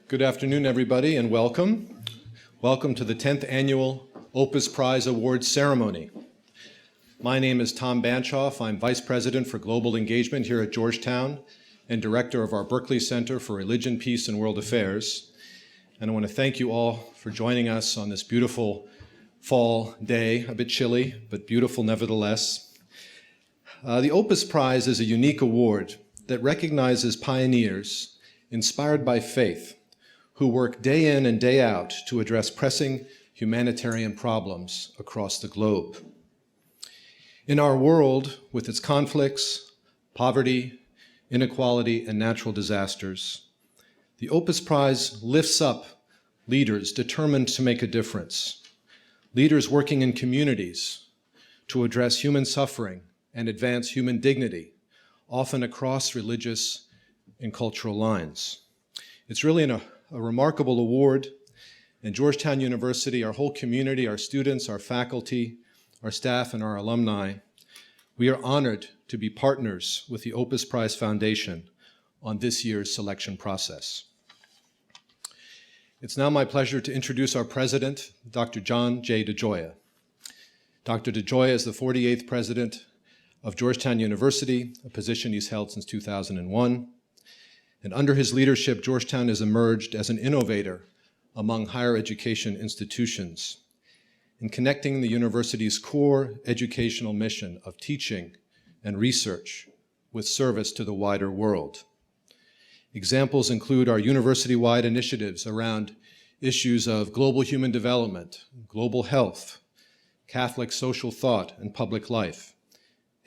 Good afternoon, everybody, and welcome. Welcome to the 10th Annual Opus Prize Awards Ceremony. My name is Tom Banchoff. I'm Vice President for Global Engagement here at Georgetown and Director of our Berkeley Center for Religion, Peace, and World Affairs. And I want to thank you all for joining us on this beautiful fall day, a bit chilly, but beautiful nevertheless. The Opus Prize is a unique award that recognizes pioneers inspired by faith who work day in and day out to address pressing humanitarian problems across the globe. In our world, with its conflicts, poverty, inequality, and natural disasters, the Opus Prize lifts up leaders determined to make a difference, leaders working in communities to address human suffering and advance human dignity, often across religious and cultural lines. It's really a remarkable award, and Georgetown University, our whole community, our students, our faculty, our staff, and our alumni, we are honored to be partners with the Opus Prize Foundation on this year's selection process. It's now my pleasure to introduce our president, Dr. John J. DeGioia. Dr. DeGioia is the 48th president of Georgetown University, a position he's held since 2001. And under his leadership, Georgetown has emerged as an innovator among higher education institutions in connecting the university's core educational mission of teaching and research with service to the wider world. Examples include our university-wide initiatives around issues of global human development, global health, Catholic social thought and public life,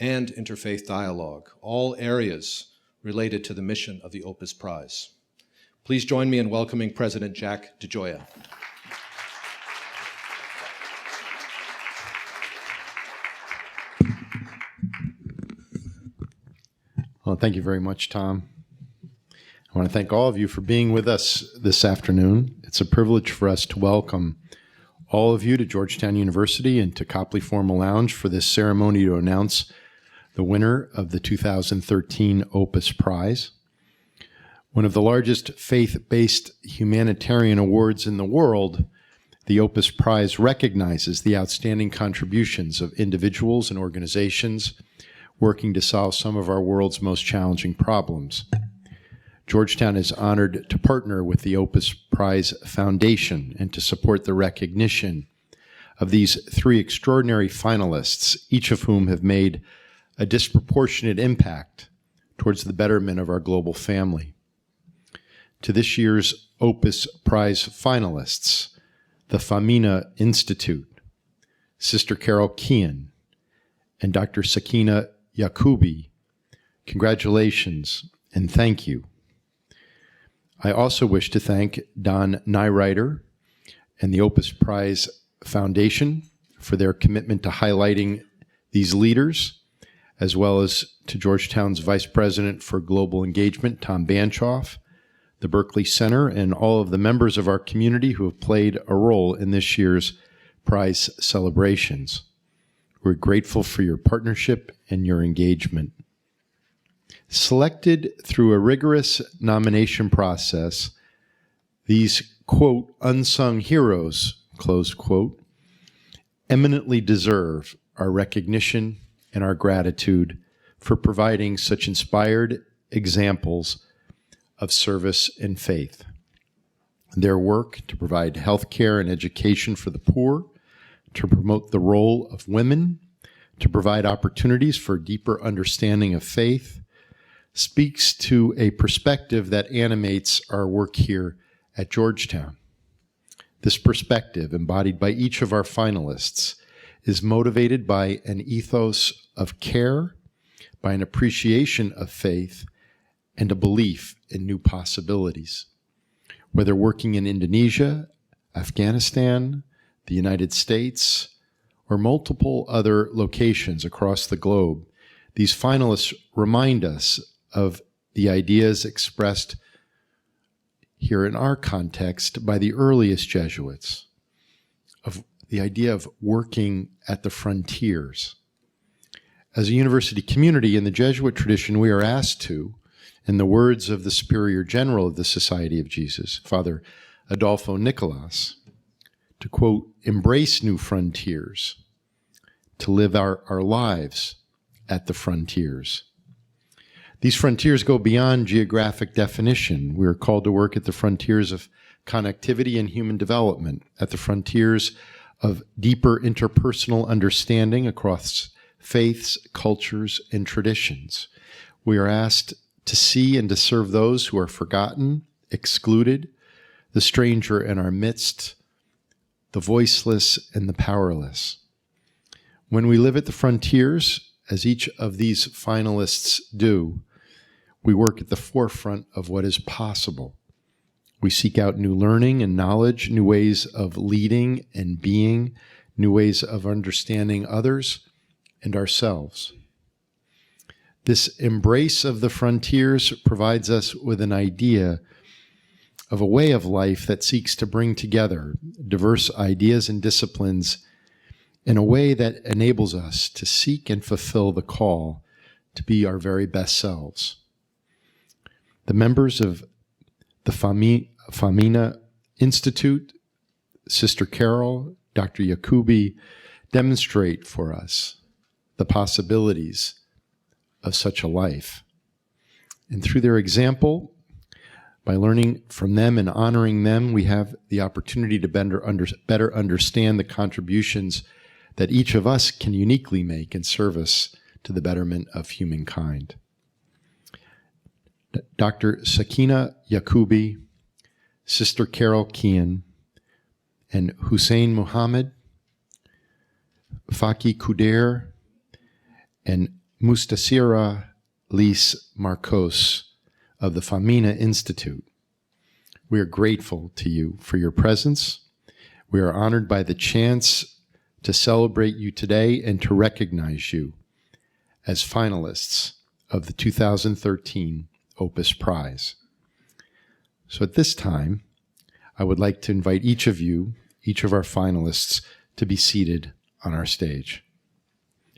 and interfaith dialogue, all areas related to the mission of the Opus Prize. Please join me in welcoming President Jack DeGioia. Well, thank you very much, Tom. I want to thank all of you for being with us this afternoon. It's a privilege for us to welcome all of you to Georgetown University and to Copley Formal Lounge for this ceremony to announce the winner of the 2013 Opus Prize. One of the largest faith-based humanitarian awards in the world, the Opus Prize recognizes the outstanding contributions of individuals and organizations working to solve some of our world's most challenging problems. Georgetown is honored to partner with the Opus Prize Foundation and to support the recognition of these three extraordinary finalists, each of whom have made a disproportionate impact towards the betterment of our global family. To this year's Opus Prize finalists, the Famina Institute, Sister Carol Keehan, and Dr. Sakina Yakubi, congratulations and thank you. I also wish to thank Don Nyrider and the Opus Prize Foundation for their commitment to highlighting these leaders, as well as to Georgetown's Vice President for Global Engagement, Tom Banchoff, the Berkeley Center, and all of the members of our community who have played a role in this year's prize celebrations. We're grateful for your partnership and your engagement. Selected through a rigorous nomination process, these, quote, unsung heroes, close quote, eminently deserve our recognition and our gratitude for providing such inspired examples of service and faith. Their work to provide health care and education for the poor, to promote the role of women, to provide opportunities for a deeper understanding of faith, speaks to a perspective that animates our work here at Georgetown. This perspective, embodied by each of our finalists, is motivated by an ethos of care, by an appreciation of faith, and a belief in new possibilities. Whether working in Indonesia, Afghanistan, the United States, or multiple other locations across the globe, these finalists remind us of the ideas expressed here in our context by the earliest Jesuits, of the idea of working at the frontiers. As a university community in the Jesuit tradition, we are asked to, In the words of the Superior General of the Society of Jesus, Father Adolfo Nicolas, to quote, embrace new frontiers, to live our lives at the frontiers. These frontiers go beyond geographic definition. We are called to work at the frontiers of connectivity and human development, at the frontiers of deeper interpersonal understanding across faiths, cultures, and traditions. We are asked to see and to serve those who are forgotten, excluded, the stranger in our midst, the voiceless and the powerless. When we live at the frontiers, as each of these finalists do, we work at the forefront of what is possible. We seek out new learning and knowledge, new ways of leading and being, new ways of understanding others and ourselves. This embrace of the frontiers provides us with an idea of a way of life that seeks to bring together diverse ideas and disciplines in a way that enables us to seek and fulfill the call to be our very best selves. The members of the Famina Institute, Sister Carol, Dr. Yakubi, demonstrate for us the possibilities of such a life. And through their example, by learning from them and honoring them, we have the opportunity to better understand the contributions that each of us can uniquely make in service to the betterment of humankind. Dr. Sakina Yakubi, Sister Carol Kian, and Hussein Muhammad, Faki Kuder, and Mustasira Lis Marcos of the Famina Institute. We are grateful to you for your presence. We are honored by the chance to celebrate you today and to recognize you as finalists of the 2013 Opus Prize. So at this time, I would like to invite each of you, each of our finalists, to be seated on our stage.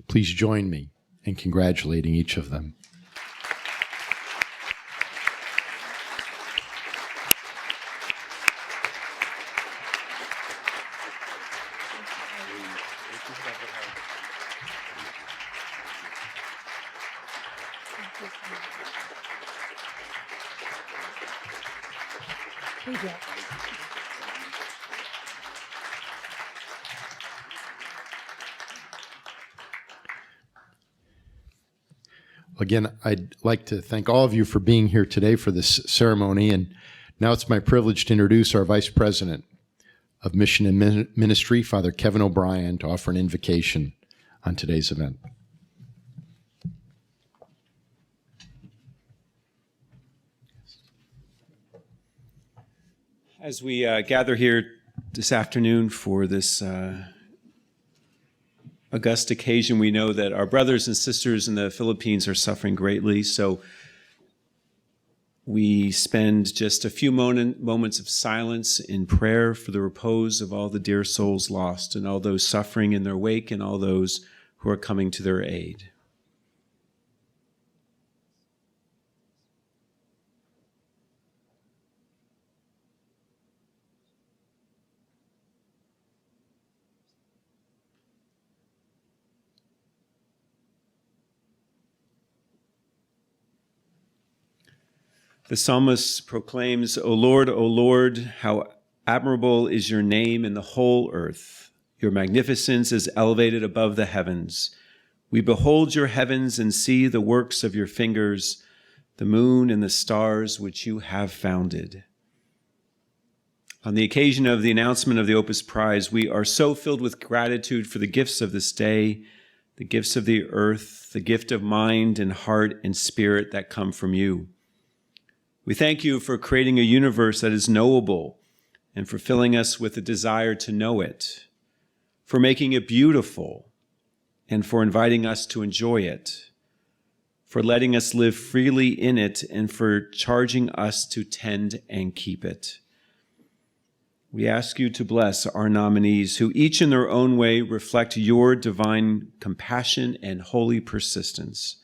Please join me in congratulating each of them. Again, I'd like to thank all of you for being here today for this ceremony. And now it's my privilege to introduce our Vice President of Mission and Ministry, Father Kevin O'Brien, to offer an invocation on today's event. As we gather here this afternoon for this august occasion, we know that our brothers and sisters in the Philippines are suffering greatly. So we spend just a few moments of silence in prayer for the repose of all the dear souls lost and all those suffering in their wake and all those who are coming to their aid. The psalmist proclaims, O Lord, how admirable is your name in the whole earth. Your magnificence is elevated above the heavens. We behold your heavens and see the works of your fingers, the moon and the stars which you have founded. On the occasion of the announcement of the Opus Prize, we are so filled with gratitude for the gifts of this day, the gifts of the earth, the gift of mind and heart and spirit that come from you. We thank you for creating a universe that is knowable and for filling us with a desire to know it, for making it beautiful and for inviting us to enjoy it, for letting us live freely in it and for charging us to tend and keep it. We ask you to bless our nominees who each in their own way reflect your divine compassion and holy persistence.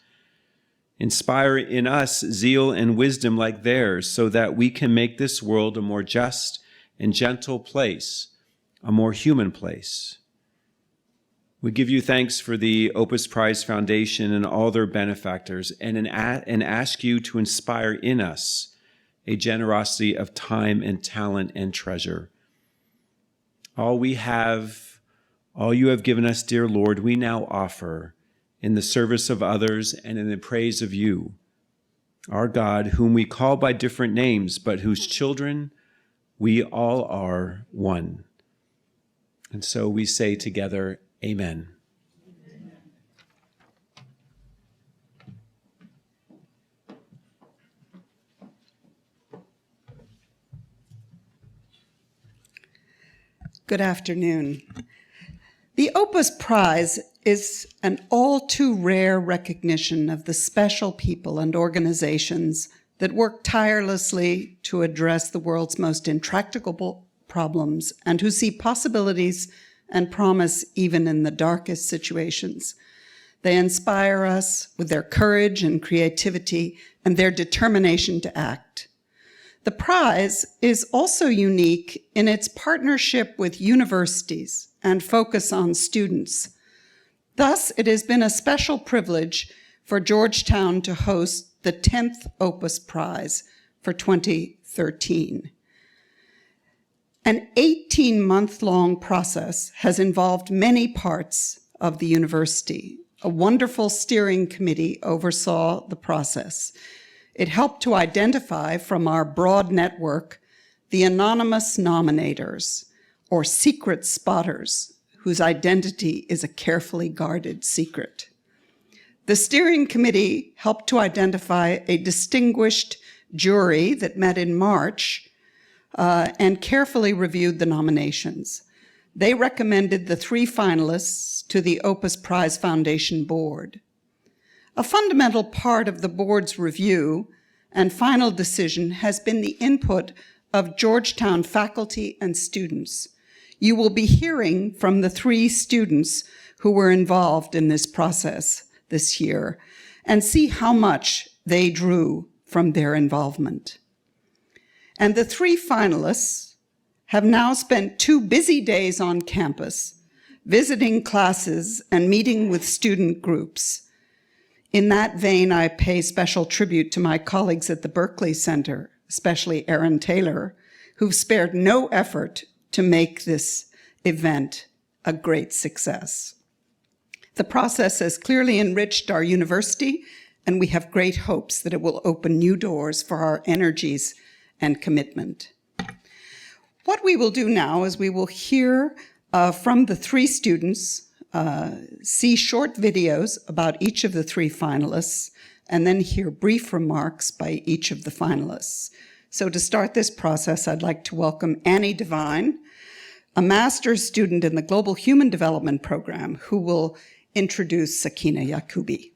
Inspire in us zeal and wisdom like theirs, so that we can make this world a more just and gentle place, a more human place. We give you thanks for the Opus Prize Foundation and all their benefactors, and ask you to inspire in us a generosity of time and talent and treasure. All we have, all you have given us, dear Lord, we now offer in the service of others and in the praise of you, our God, whom we call by different names, but whose children we all are one. And so we say together, Amen. Good afternoon. The Opus Prize is an all too rare recognition of the special people and organizations that work tirelessly to address the world's most intractable problems and who see possibilities and promise even in the darkest situations. They inspire us with their courage and creativity and their determination to act. The prize is also unique in its partnership with universities and focus on students. Thus, it has been a special privilege for Georgetown to host the 10th Opus Prize for 2013. An 18-month-long process has involved many parts of the university. A wonderful steering committee oversaw the process. It helped to identify from our broad network the anonymous nominators, or secret spotters, whose identity is a carefully guarded secret. The steering committee helped to identify a distinguished jury that met in March and carefully reviewed the nominations. They recommended the 3 finalists to the Opus Prize Foundation board. A fundamental part of the board's review and final decision has been the input of Georgetown faculty and students. You will be hearing from the 3 students who were involved in this process this year and see how much they drew from their involvement. And the 3 finalists have now spent 2 busy days on campus, visiting classes and meeting with student groups. In that vein, I pay special tribute to my colleagues at the Berkeley Center, especially Erin Taylor, who've spared no effort to make this event a great success. The process has clearly enriched our university, and we have great hopes that it will open new doors for our energies and commitment. What we will do now is we will hear from the 3 students, see short videos about each of the 3 finalists, and then hear brief remarks by each of the finalists. So to start this process, I'd like to welcome Annie Devine, a master's student in the Global Human Development Program, who will introduce Sakina Yakubi.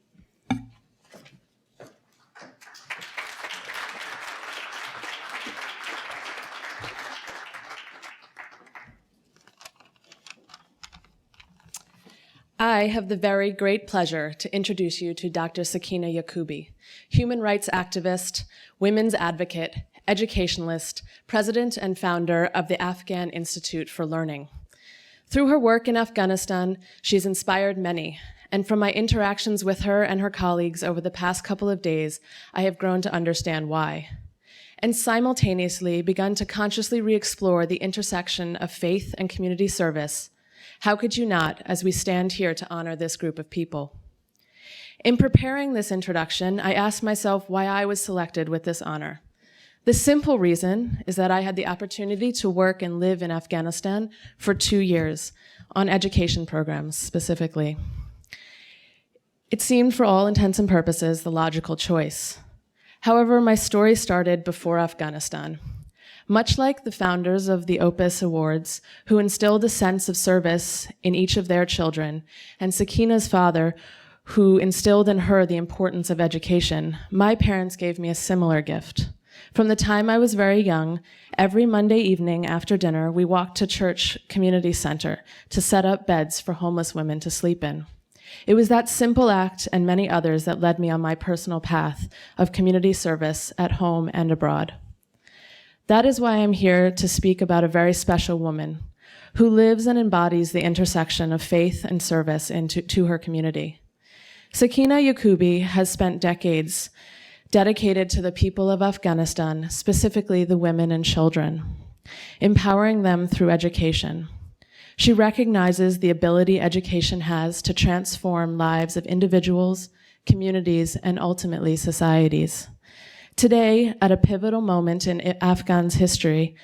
I have the very great pleasure to introduce you to Dr. Sakina Yakubi, human rights activist, women's advocate, educationalist, president and founder of the Afghan Institute for Learning. Through her work in Afghanistan, she's inspired many, and from my interactions with her and her colleagues over the past couple of days, I have grown to understand why, and simultaneously begun to consciously re-explore the intersection of faith and community service. How could you not, as we stand here to honor this group of people? In preparing this introduction, I asked myself why I was selected with this honor. The simple reason is that I had the opportunity to work and live in Afghanistan for 2 years, on education programs specifically. It seemed, for all intents and purposes, the logical choice. However, my story started before Afghanistan. Much like the founders of the Opus Awards, who instilled a sense of service in each of their children, and Sakina's father, who instilled in her the importance of education, my parents gave me a similar gift. From the time I was very young, every Monday evening after dinner, we walked to Church Community Center to set up beds for homeless women to sleep in. It was that simple act and many others that led me on my personal path of community service at home and abroad. That is why I'm here to speak about a very special woman who lives and embodies the intersection of faith and service to her community. Sakina Yakubi has spent decades dedicated to the people of Afghanistan, specifically the women and children, empowering them through education. She recognizes the ability education has to transform lives of individuals, communities, and ultimately societies. Today, at a pivotal moment in Afghan's history,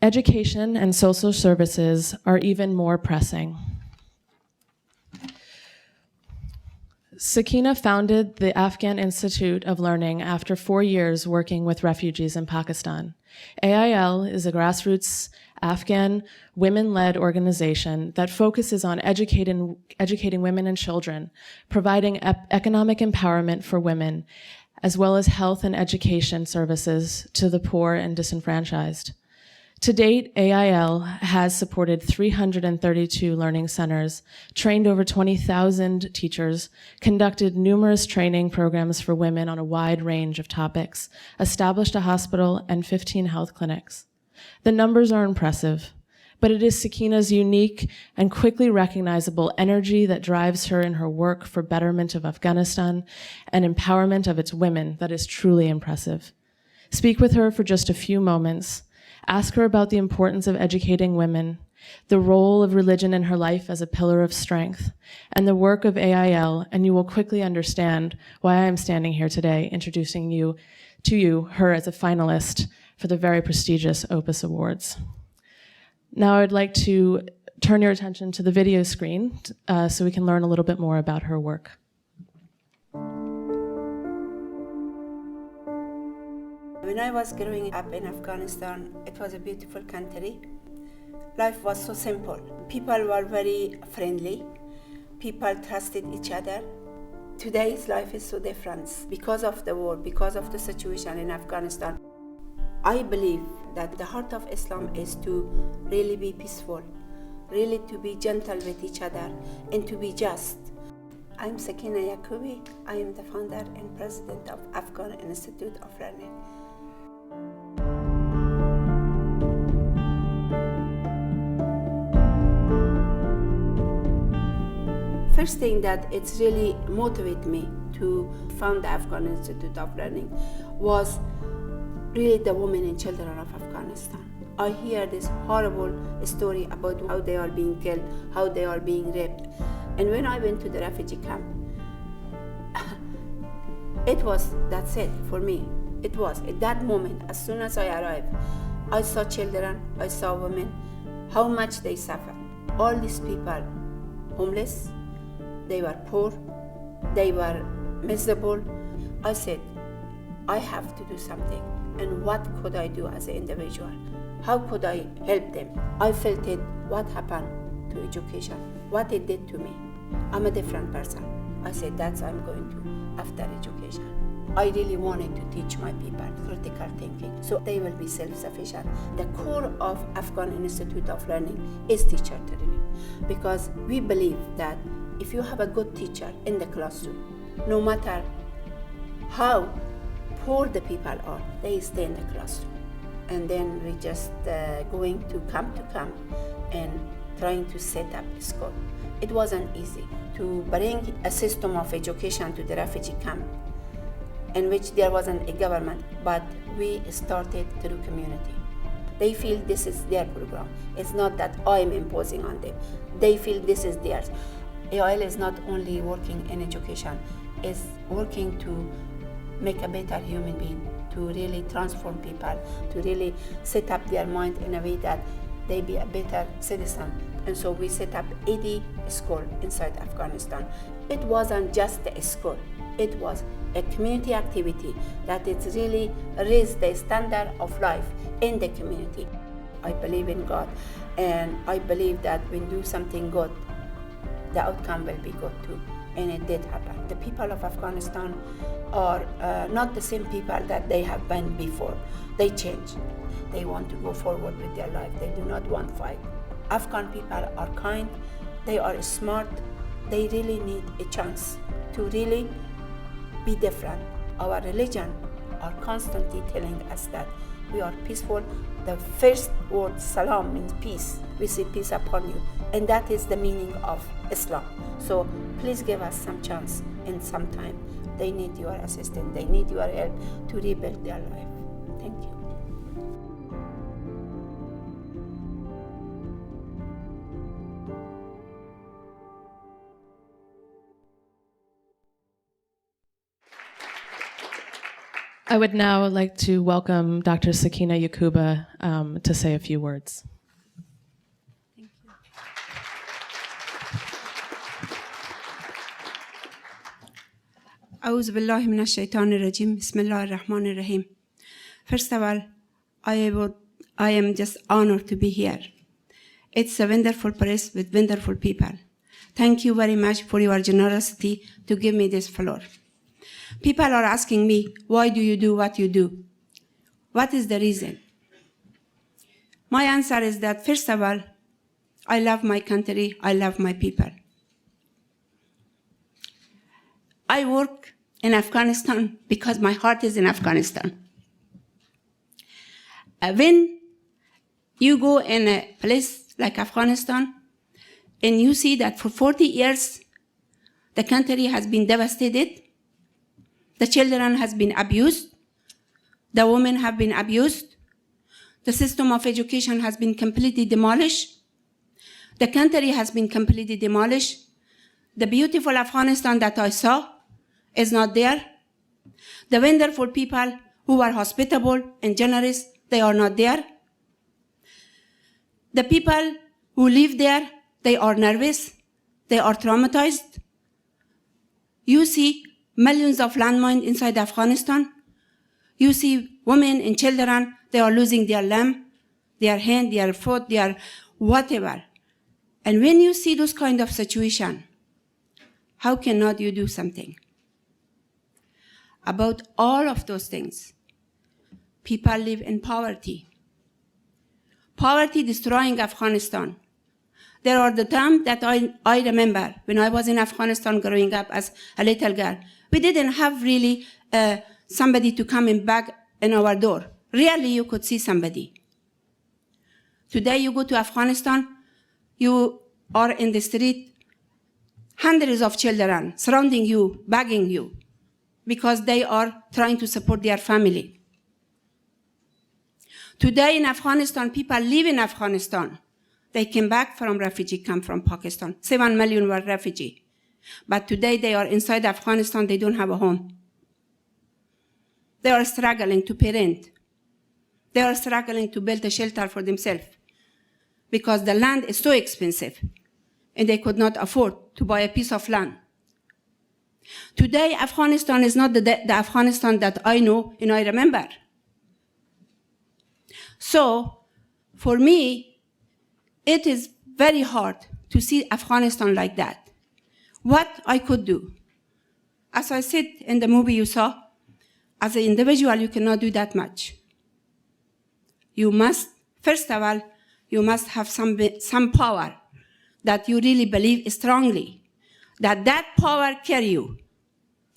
education and social services are even more pressing. Sakina founded the Afghan Institute of Learning after 4 years working with refugees in Pakistan. AIL is a grassroots Afghan women-led organization that focuses on educating women and children, providing economic empowerment for women, as well as health and education services to the poor and disenfranchised. To date, AIL has supported 332 learning centers, trained over 20,000 teachers, conducted numerous training programs for women on a wide range of topics, established a hospital and 15 health clinics. The numbers are impressive, but it is Sakina's unique and quickly recognizable energy that drives her in her work for betterment of Afghanistan and empowerment of its women that is truly impressive. Speak with her for just a few moments. Ask her about the importance of educating women, the role of religion in her life as a pillar of strength, and the work of AIL, and you will quickly understand why I am standing here today introducing her as a finalist for the very prestigious Opus Awards. Now I'd like to turn your attention to the video screen so we can learn a little bit more about her work. When I was growing up in Afghanistan, it was a beautiful country. Life was so simple. People were very friendly. People trusted each other. Today's life is so different because of the war, because of the situation in Afghanistan. I believe that the heart of Islam is to really be peaceful, really to be gentle with each other, and to be just. I'm Sakina Yakubi. I am the founder and president of Afghan Institute of Learning. First thing that it's really motivated me to found the Afghan Institute of Learning was really the women and children of Afghanistan. I hear this horrible story about how they are being killed, how they are being raped. And when I went to the refugee camp, that's it for me. It was at that moment, as soon as I arrived, I saw children, I saw women, how much they suffer. All these people, homeless, they were poor, they were miserable. I said, I have to do something. And what could I do as an individual? How could I help them? I felt it, what happened to education, what it did to me. I'm a different person. I said, that's what I'm going to after education. I really wanted to teach my people critical thinking, so they will be self-sufficient. The core of Afghan Institute of Learning is teacher training, because we believe that if you have a good teacher in the classroom, no matter how poor the people are, they stay in the classroom. And then we just going to camp and trying to set up a school. It wasn't easy to bring a system of education to the refugee camp in which there wasn't a government, but we started through community. They feel this is their program. It's not that I'm imposing on them. They feel this is theirs. AIL is not only working in education, it's working to make a better human being, to really transform people, to really set up their mind in a way that they be a better citizen. And so we set up 80 schools inside Afghanistan. It wasn't just a school, it was a community activity that it really raised the standard of life in the community. I believe in God, and I believe that when we do something good, the outcome will be good too. And it did happen. The people of Afghanistan are not the same people that they have been before. They change. They want to go forward with their life. They do not want fight. Afghan people are kind, they are smart, they really need a chance to really be different. Our religion are constantly telling us that we are peaceful. The first word, salam, means peace. We say peace upon you. And that is the meaning of Islam. So please give us some chance and some time. They need your assistance. They need your help to rebuild their life. Thank you. I would now like to welcome Dr. Sakina Yakuba to say a few words. أعوذ بالله من الشيطان الرجيم بسم الله الرحمن الرحيم. First of all, I am just honored to be here. It's a wonderful place with wonderful people. Thank you very much for your generosity to give me this floor. People are asking me, why do you do what you do? What is the reason? My answer is that, first of all, I love my country, I love my people. I work in Afghanistan because my heart is in Afghanistan. When you go in a place like Afghanistan and you see that for 40 years the country has been devastated, the children has been abused, the women have been abused, the system of education has been completely demolished, the country has been completely demolished, the beautiful Afghanistan that I saw is not there, the wonderful people who are hospitable and generous, they are not there. The people who live there, they are nervous, they are traumatized. You see millions of landmines inside Afghanistan. You see women and children, they are losing their limb, their hand, their foot, their whatever. And when you see those kind of situation, how cannot you do something? About all of those things, people live in poverty. Poverty destroying Afghanistan. There are the times that I remember when I was in Afghanistan growing up as a little girl. We didn't have really somebody to come and bang in our door. Rarely you could see somebody. Today you go to Afghanistan, you are in the street, hundreds of children surrounding you, begging you, because they are trying to support their family. Today in Afghanistan, people live in Afghanistan. They came back from refugee camp from Pakistan. 7 million were refugees. But today they are inside Afghanistan, they don't have a home. They are struggling to pay rent. They are struggling to build a shelter for themselves because the land is so expensive and they could not afford to buy a piece of land. Today, Afghanistan is not the Afghanistan that I know and I remember. So, for me, it is very hard to see Afghanistan like that. What I could do? As I said in the movie you saw, as an individual, you cannot do that much. You must, first of all, you must have some power that you really believe strongly, that power carry you.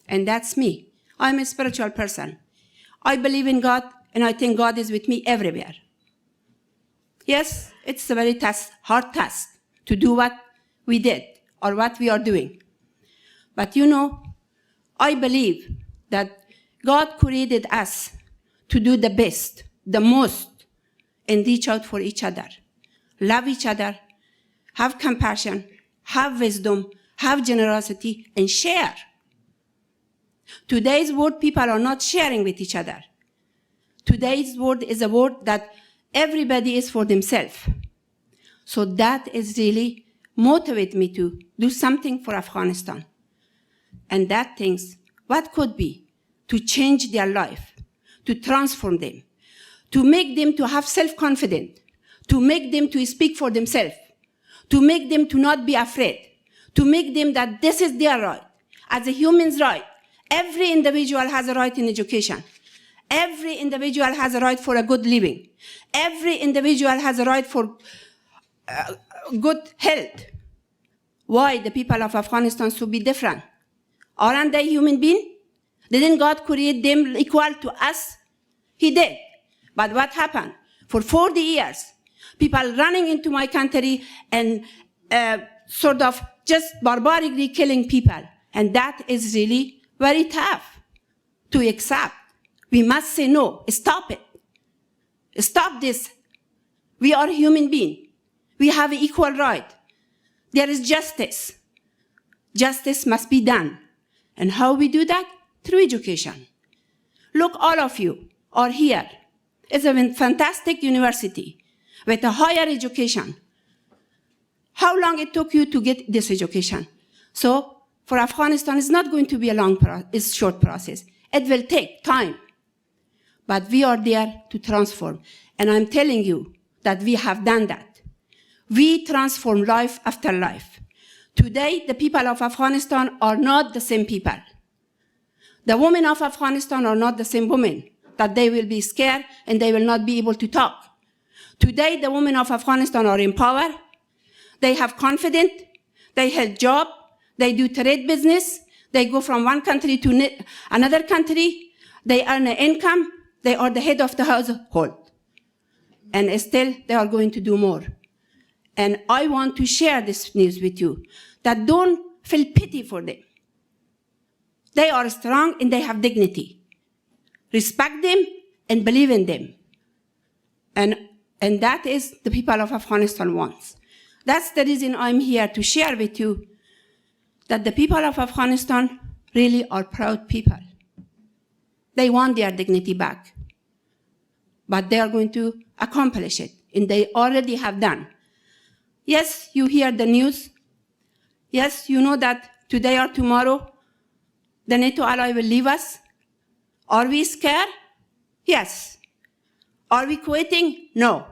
And that's me. I'm a spiritual person. I believe in God, and I think God is with me everywhere. Yes, it's a very hard task to do what we did or what we are doing. But you know, I believe that God created us to do the best, the most, and reach out for each other. Love each other, have compassion, have wisdom, have generosity, and share. Today's world, people are not sharing with each other. Today's world is a world that everybody is for themselves. So that is really motivate me to do something for Afghanistan. And that things, what could be? To change their life, to transform them, to make them to have self-confidence, to make them to speak for themselves, to make them to not be afraid, to make them that this is their right. As a human's right, every individual has a right in education. Every individual has a right for a good living. Every individual has a right for good health. Why the people of Afghanistan should be different? Aren't they human beings? Didn't God create them equal to us? He did. But what happened? For 40 years, people running into my country and sort of just barbarically killing people. And that is really very tough to accept. We must say no, stop it. Stop this. We are human beings. We have equal right. There is justice. Justice must be done. And how we do that? Through education. Look, all of you are here. It's a fantastic university with a higher education. How long it took you to get this education? So for Afghanistan, it's not going to be a short process. It will take time. But we are there to transform. And I'm telling you that we have done that. We transform life after life. Today, the people of Afghanistan are not the same people. The women of Afghanistan are not the same women, that they will be scared and they will not be able to talk. Today, the women of Afghanistan are in power. They have confidence. They have job. They do trade business. They go from one country to another country. They earn an income. They are the head of the household. And still, they are going to do more. And I want to share this news with you, that don't feel pity for them. They are strong and they have dignity. Respect them and believe in them. And that is the people of Afghanistan wants. That's the reason I'm here to share with you that the people of Afghanistan really are proud people. They want their dignity back. But they are going to accomplish it, and they already have done. Yes, you hear the news. Yes, you know that today or tomorrow, the NATO ally will leave us. Are we scared? Yes. Are we quitting? No.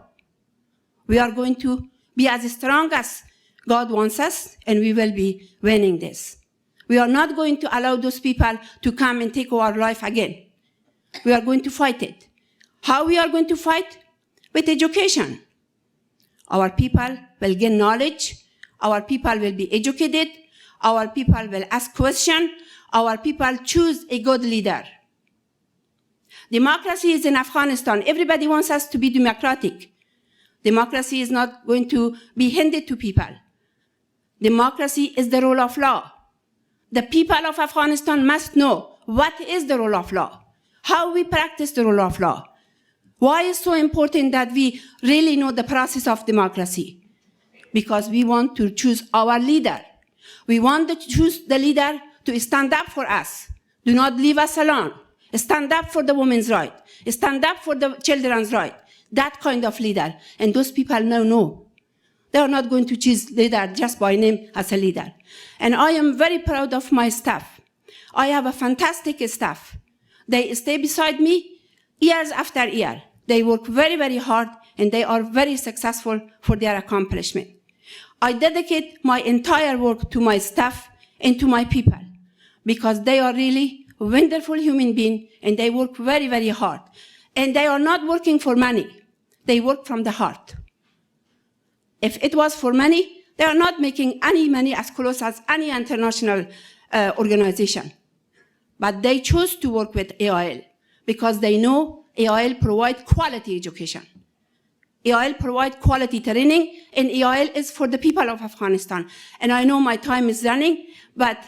We are going to be as strong as God wants us, and we will be winning this. We are not going to allow those people to come and take our life again. We are going to fight it. How we are going to fight? With education. Our people will gain knowledge. Our people will be educated. Our people will ask questions. Our people choose a good leader. Democracy is in Afghanistan. Everybody wants us to be democratic. Democracy is not going to be handed to people. Democracy is the rule of law. The people of Afghanistan must know what is the rule of law, how we practice the rule of law. Why is it so important that we really know the process of democracy? Because we want to choose our leader. We want to choose the leader to stand up for us. Do not leave us alone. Stand up for the women's right. Stand up for the children's right. That kind of leader. And those people now know. They are not going to choose leader just by name as a leader. And I am very proud of my staff. I have a fantastic staff. They stay beside me years after year. They work very, very hard, and they are very successful for their accomplishment. I dedicate my entire work to my staff and to my people, because they are really wonderful human beings, and they work very, very hard. And they are not working for money. They work from the heart. If it was for money, they are not making any money as close as any international organization. But they choose to work with AIL because they know AIL provides quality education. AIL provides quality training, and AIL is for the people of Afghanistan. And I know my time is running, but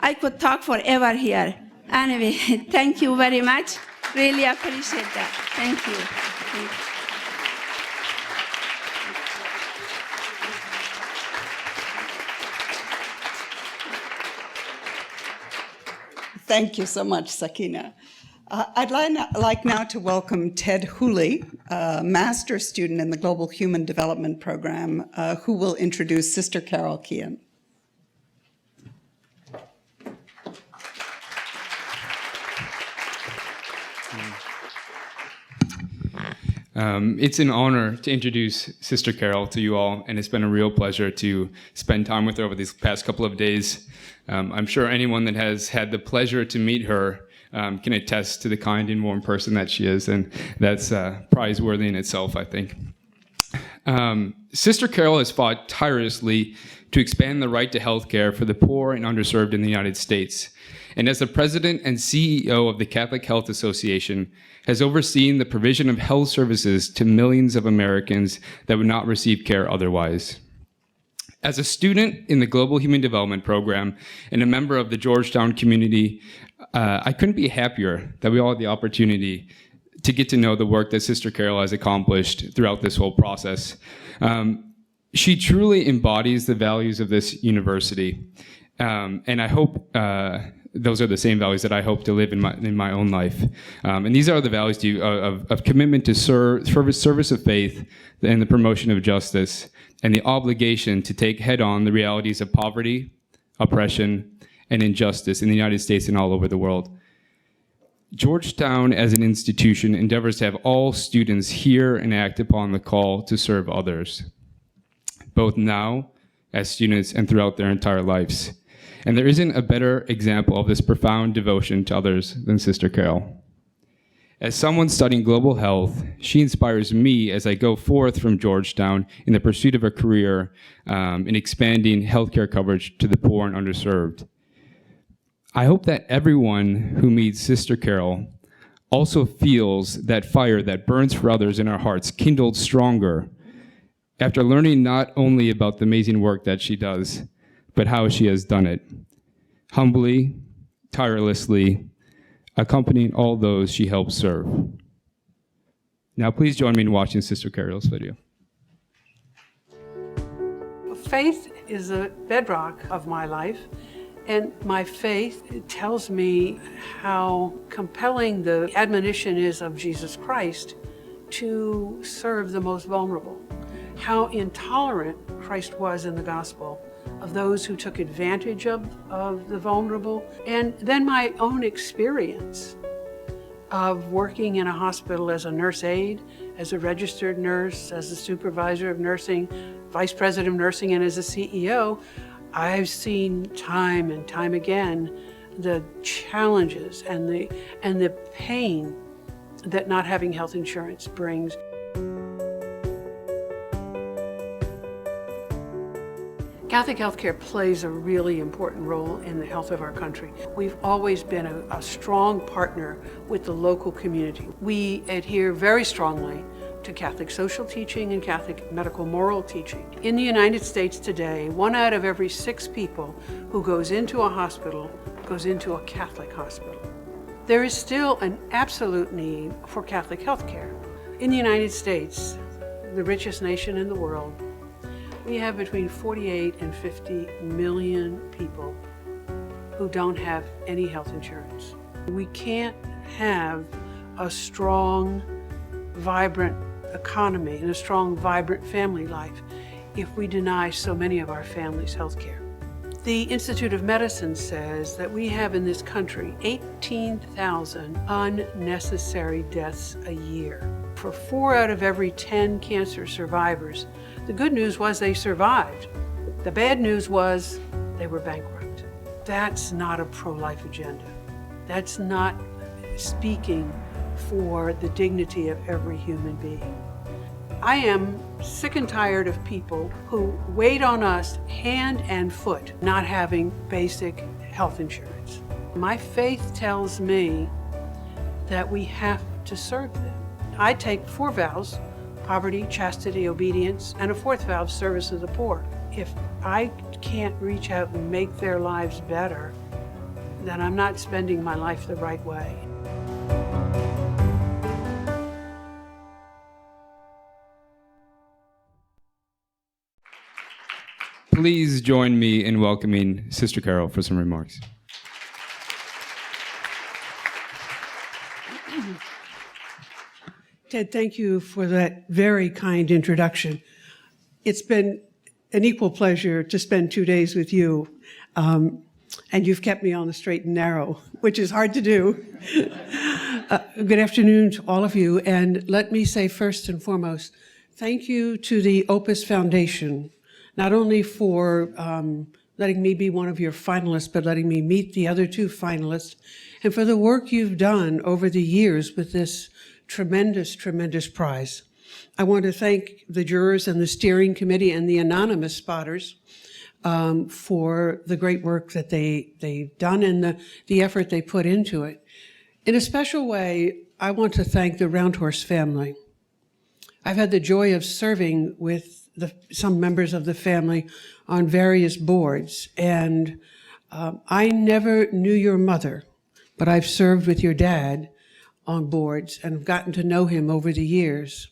I could talk forever here. Anyway, thank you very much. Really appreciate that. Thank you. Thank you. Thank you so much, Sakina. I'd like now to welcome Ted Hooley, a master's student in the Global Human Development Program, who will introduce Sister Carol Kean. It's an honor to introduce Sister Carol to you all, and it's been a real pleasure to spend time with her over these past couple of days. I'm sure anyone that has had the pleasure to meet her can attest to the kind and warm person that she is, and that's prizeworthy in itself, I think. Sister Carol has fought tirelessly to expand the right to health care for the poor and underserved in the United States. And as the president and CEO of the Catholic Health Association, has overseen the provision of health services to millions of Americans that would not receive care otherwise. As a student in the Global Human Development Program and a member of the Georgetown community, I couldn't be happier that we all had the opportunity to get to know the work that Sister Carol has accomplished throughout this whole process. She truly embodies the values of this university, and I hope those are the same values that I hope to live in my own life. And these are the values of commitment to service of faith and the promotion of justice, and the obligation to take head-on the realities of poverty, oppression, and injustice in the United States and all over the world. Georgetown as an institution endeavors to have all students hear and act upon the call to serve others, both now as students and throughout their entire lives. And there isn't a better example of this profound devotion to others than Sister Carol. As someone studying global health, she inspires me as I go forth from Georgetown in the pursuit of a career in expanding healthcare coverage to the poor and underserved. I hope that everyone who meets Sister Carol also feels that fire that burns for others in our hearts kindled stronger after learning not only about the amazing work that she does, but how she has done it, humbly, tirelessly, accompanying all those she helps serve. Now please join me in watching Sister Carol's video. Faith is a bedrock of my life, and my faith tells me how compelling the admonition is of Jesus Christ to serve the most vulnerable, how intolerant Christ was in the gospel of those who took advantage of the vulnerable, and then my own experience of working in a hospital as a nurse aide, as a registered nurse, as a supervisor of nursing, vice president of nursing, and as a CEO. I've seen time and time again the challenges and the pain that not having health insurance brings. Catholic healthcare plays a really important role in the health of our country. We've always been a strong partner with the local community. We adhere very strongly to Catholic social teaching and Catholic medical moral teaching. In the United States today, 1 out of every 6 people who goes into a hospital goes into a Catholic hospital. There is still an absolute need for Catholic healthcare. In the United States, the richest nation in the world, we have between 48 and 50 million people who don't have any health insurance. We can't have a strong, vibrant economy and a strong, vibrant family life if we deny so many of our families health care. The Institute of Medicine says that we have in this country 18,000 unnecessary deaths a year. For 4 out of every 10 cancer survivors, the good news was they survived. The bad news was they were bankrupt. That's not a pro-life agenda. That's not speaking for the dignity of every human being. I am sick and tired of people who wait on us hand and foot, not having basic health insurance. My faith tells me that we have to serve them. I take 4 vows: poverty, chastity, obedience, and a 4th vow, service of the poor. If I can't reach out and make their lives better, then I'm not spending my life the right way. Please join me in welcoming Sister Carol for some remarks. Ted, thank you for that very kind introduction. It's been an equal pleasure to spend 2 days with you, and you've kept me on the straight and narrow, which is hard to do. Good afternoon to all of you, and let me say first and foremost, thank you to the Opus Foundation, not only for letting me be one of your finalists, but letting me meet the other 2 finalists, and for the work you've done over the years with this tremendous, tremendous prize. I want to thank the jurors and the steering committee and the anonymous spotters for the great work that they've done and the effort they put into it. In a special way, I want to thank the Roundhorse family. I've had the joy of serving with some members of the family on various boards, and I never knew your mother, but I've served with your dad on boards and have gotten to know him over the years.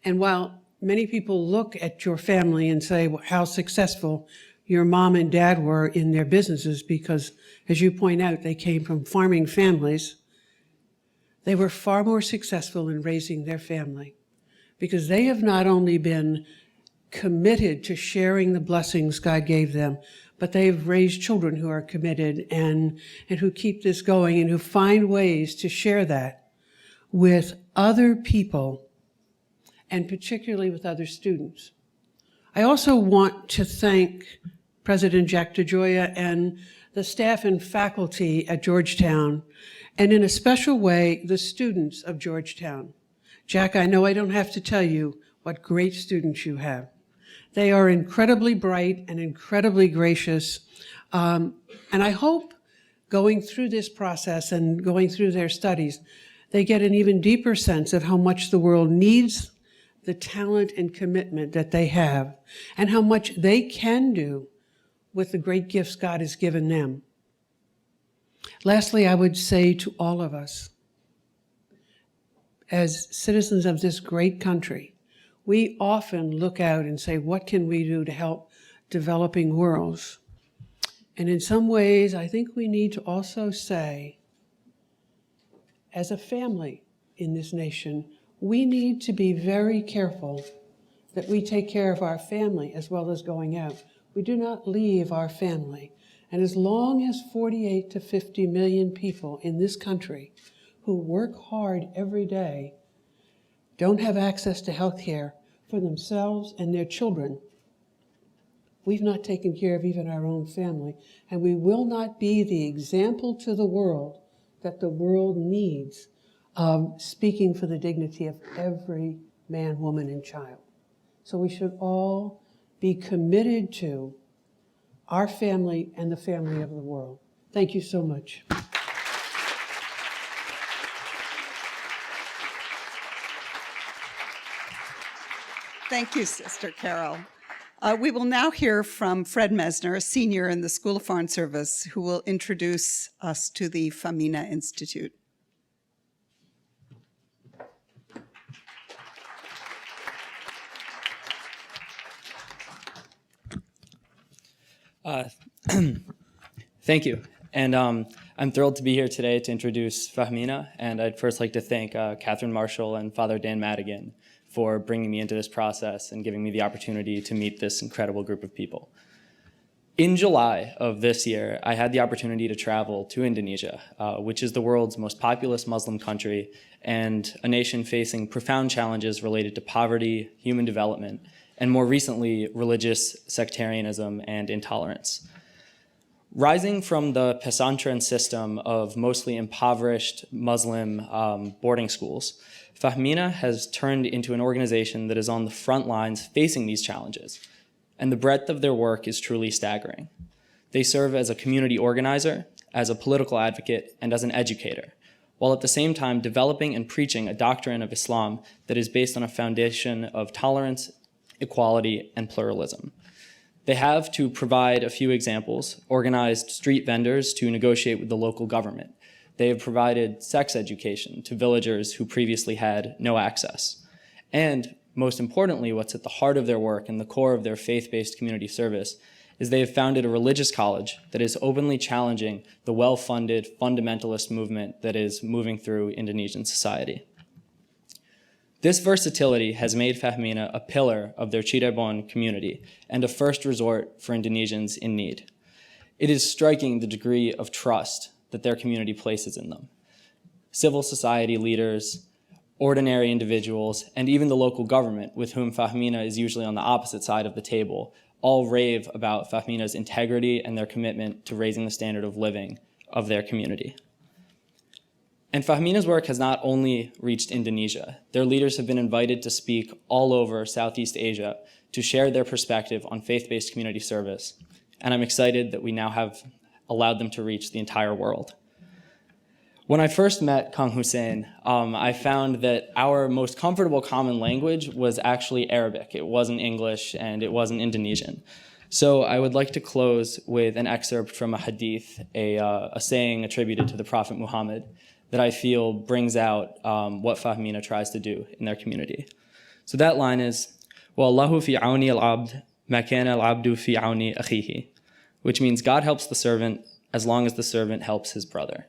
And while many people look at your family and say how successful your mom and dad were in their businesses, because as you point out, they came from farming families, they were far more successful in raising their family, because they have not only been committed to sharing the blessings God gave them, but they've raised children who are committed and who keep this going and who find ways to share that with other people and particularly with other students. I also want to thank President Jack DeGioia and the staff and faculty at Georgetown, and in a special way, the students of Georgetown. Jack, I know I don't have to tell you what great students you have. They are incredibly bright and incredibly gracious. And I hope going through this process and going through their studies, they get an even deeper sense of how much the world needs the talent and commitment that they have and how much they can do with the great gifts God has given them. Lastly, I would say to all of us, as citizens of this great country, we often look out and say, what can we do to help developing worlds? And in some ways, I think we need to also say, as a family in this nation, we need to be very careful that we take care of our family as well as going out. We do not leave our family. And as long as 48 to 50 million people in this country who work hard every day don't have access to health care for themselves and their children, we've not taken care of even our own family, and we will not be the example to the world that the world needs of speaking for the dignity of every man, woman, and child. So we should all be committed to our family and the family of the world. Thank you so much. Thank you, Sister Carol. We will now hear from Fred Mesner, a senior in the School of Foreign Service, who will introduce us to the Famina Institute. Thank you. And I'm thrilled to be here today to introduce Famina. And I'd first like to thank Catherine Marshall and Father Dan Madigan for bringing me into this process and giving me the opportunity to meet this incredible group of people. In July of this year, I had the opportunity to travel to Indonesia, which is the world's most populous Muslim country and a nation facing profound challenges related to poverty, human development, and more recently, religious sectarianism and intolerance. Rising from the pesantren system of mostly impoverished Muslim boarding schools, Famina has turned into an organization that is on the front lines facing these challenges, and the breadth of their work is truly staggering. They serve as a community organizer, as a political advocate, and as an educator, while at the same time developing and preaching a doctrine of Islam that is based on a foundation of tolerance, equality, and pluralism. They have, to provide a few examples, organized street vendors to negotiate with the local government. They have provided sex education to villagers who previously had no access. And most importantly, what's at the heart of their work and the core of their faith-based community service is they have founded a religious college that is openly challenging the well-funded fundamentalist movement that is moving through Indonesian society. This versatility has made Famina a pillar of their Cirebon community and a first resort for Indonesians in need. It is striking the degree of trust that their community places in them. Civil society leaders, ordinary individuals, and even the local government, with whom Famina is usually on the opposite side of the table, all rave about Famina's integrity and their commitment to raising the standard of living of their community. And Fahmina's work has not only reached Indonesia. Their leaders have been invited to speak all over Southeast Asia to share their perspective on faith-based community service. And I'm excited that we now have allowed them to reach the entire world. When I first met Kang Hussein, I found that our most comfortable common language was actually Arabic. It wasn't English and it wasn't Indonesian. So I would like to close with an excerpt from a hadith, a saying attributed to the Prophet Muhammad, that I feel brings out what Fahmina tries to do in their community. So that line is, وَاللَّهُ فِي عَوْنِ الْعَبْدِ مَا كَانَ الْعَبْدُ فِي عَوْنِ أَخِيهِ, which means God helps the servant as long as the servant helps his brother.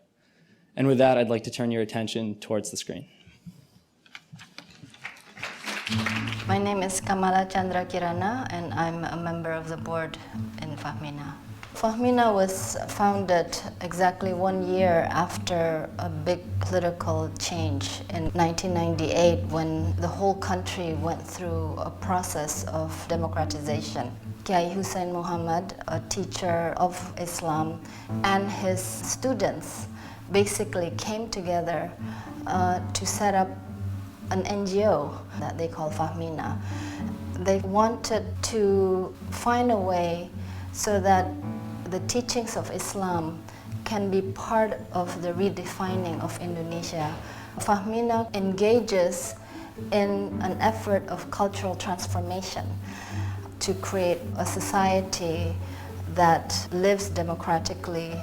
And with that, I'd like to turn your attention towards the screen. My name is Kamala Chandra Kirana, and I'm a member of the board in Fahmina. Fahmina was founded exactly 1 year after a big political change in 1998, when the whole country went through a process of democratization. Kiai Hussein Muhammad, a teacher of Islam, and his students basically came together to set up an NGO that they call Fahmina. They wanted to find a way so that the teachings of Islam can be part of the redefining of Indonesia. Fahmina engages in an effort of cultural transformation to create a society that lives democratically,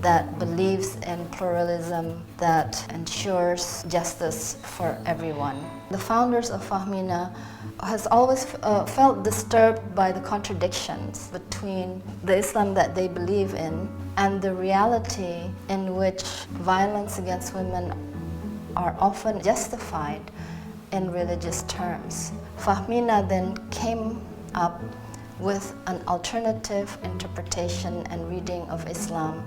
that believes in pluralism, that ensures justice for everyone. The founders of Fahmina has always felt disturbed by the contradictions between the Islam that they believe in and the reality in which violence against women are often justified in religious terms. Fahmina then came up with an alternative interpretation and reading of Islam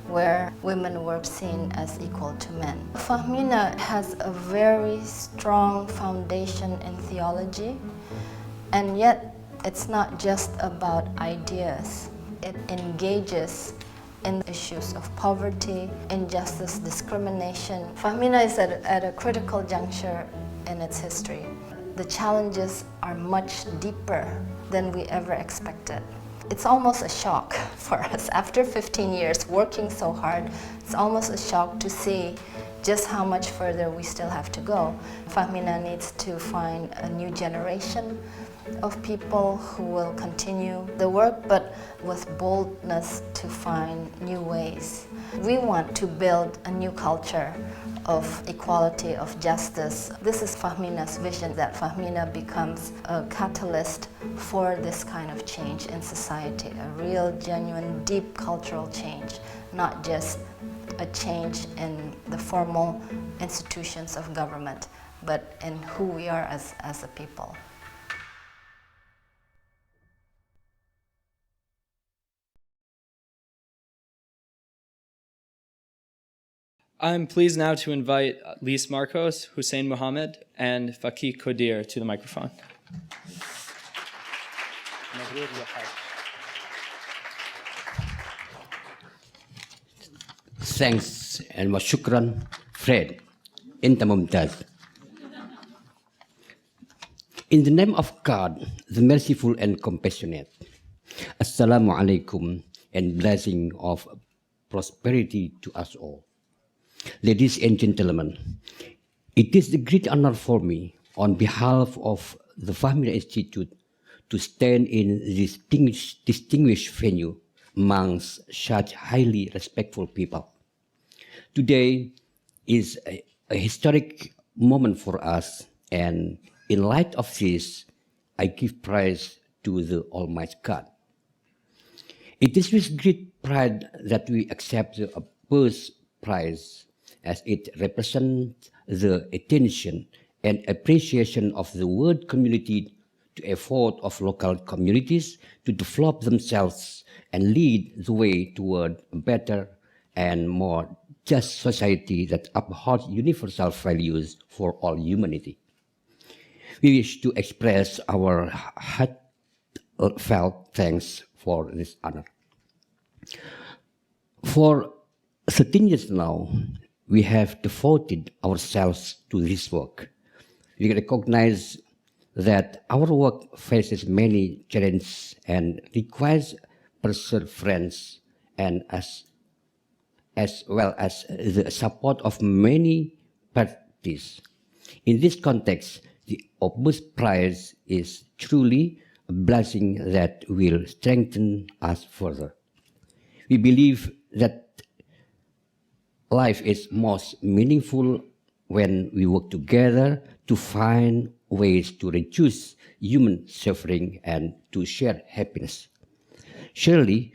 where women were seen as equal to men. Fahmina has a very strong foundation in theology, and yet it's not just about ideas. It engages in issues of poverty, injustice, discrimination. Fahmina is at a critical juncture in its history. The challenges are much deeper than we ever expected. It's almost a shock for us. After 15 years working so hard, it's almost a shock to see just how much further we still have to go. Fahmina needs to find a new generation of people who will continue the work, but with boldness to find new ways. We want to build a new culture of equality, of justice. This is Fahmina's vision, that Fahmina becomes a catalyst for this kind of change in society, a real, genuine, deep cultural change, not just a change in the formal institutions of government, but in who we are as a people. I'm pleased now to invite Lise Marcos, Hussein Mohammed, and Faki Kodir to the microphone. Thanks and shukran, Fred. Inta Mumtaz. In the name of God, the merciful and compassionate, Assalamu alaikum and blessing of prosperity to us all. Ladies and gentlemen, it is a great honor for me, on behalf of the Fahmina Institute, to stand in this distinguished venue amongst such highly respectful people. Today is a historic moment for us, and in light of this, I give praise to the Almighty God. It is with great pride that we accept the Opus Prize, as it represents the attention and appreciation of the world community to effort of local communities to develop themselves and lead the way toward a better and more just society that upholds universal values for all humanity. We wish to express our heartfelt thanks for this honor. For 13 years now, we have devoted ourselves to this work. We recognize that our work faces many challenges and requires perseverance and as well as the support of many parties. In this context, the Opus Prize is truly a blessing that will strengthen us further. We believe that life is most meaningful when we work together to find ways to reduce human suffering and to share happiness. Surely,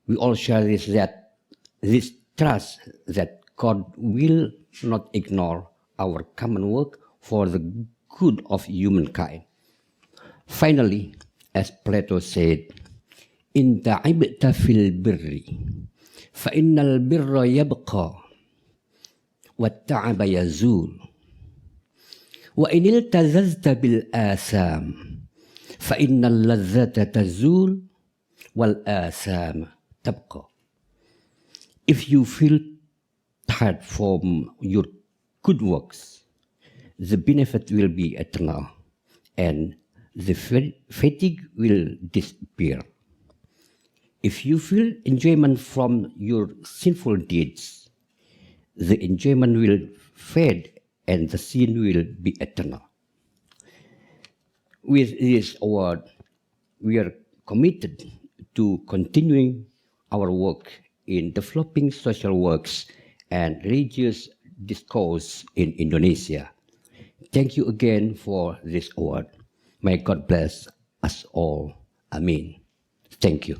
we all share this trust that God will not ignore our common work for the good of humankind. Finally, as Plato said, "In ta'ibta fil birri, fa innal birra yabqa, wa ta'aba yazul. Wa in iltazazta bil asam, fa innal lazzata tazul, wal asam tabqa." If you feel tired from your good works, the benefit will be eternal, and the fatigue will disappear. If you feel enjoyment from your sinful deeds, the enjoyment will fade and the sin will be eternal. With this award, we are committed to continuing our work in developing social works and religious discourse in Indonesia. Thank you again for this award. May God bless us all. Amen. Thank you.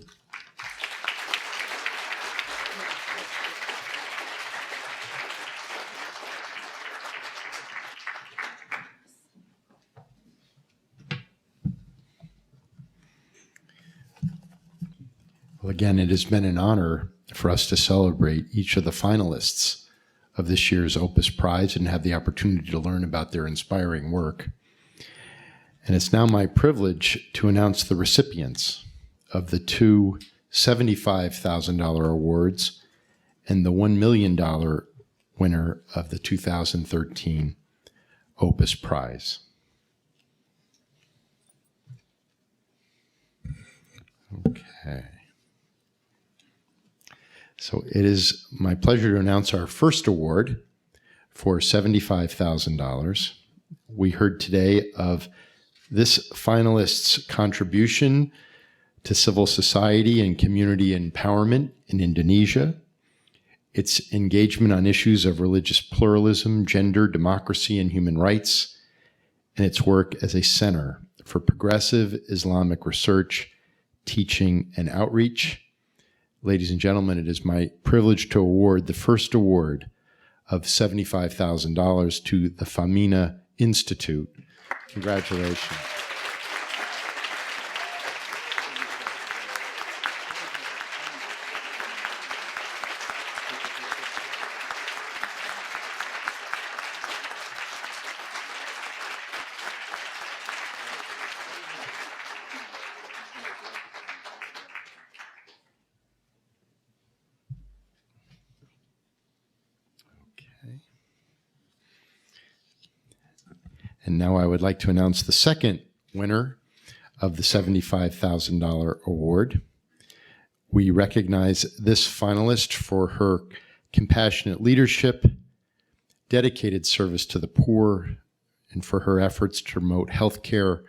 Well, again, it has been an honor for us to celebrate each of the finalists of this year's Opus Prize and have the opportunity to learn about their inspiring work. And it's now my privilege to announce the recipients of the two $75,000 awards and the $1 million winner of the 2013 Opus Prize. Okay. So it is my pleasure to announce our first award for $75,000. We heard today of this finalist's contribution to civil society and community empowerment in Indonesia, its engagement on issues of religious pluralism, gender, democracy, and human rights, and its work as a center for progressive Islamic research, teaching, and outreach. Ladies and gentlemen, it is my privilege to award the first award of $75,000 to the Fahmina Institute. Congratulations. And now I would like to announce the second winner of the $75,000 award. We recognize this finalist for her compassionate leadership, dedicated service to the poor, and for her efforts to promote health care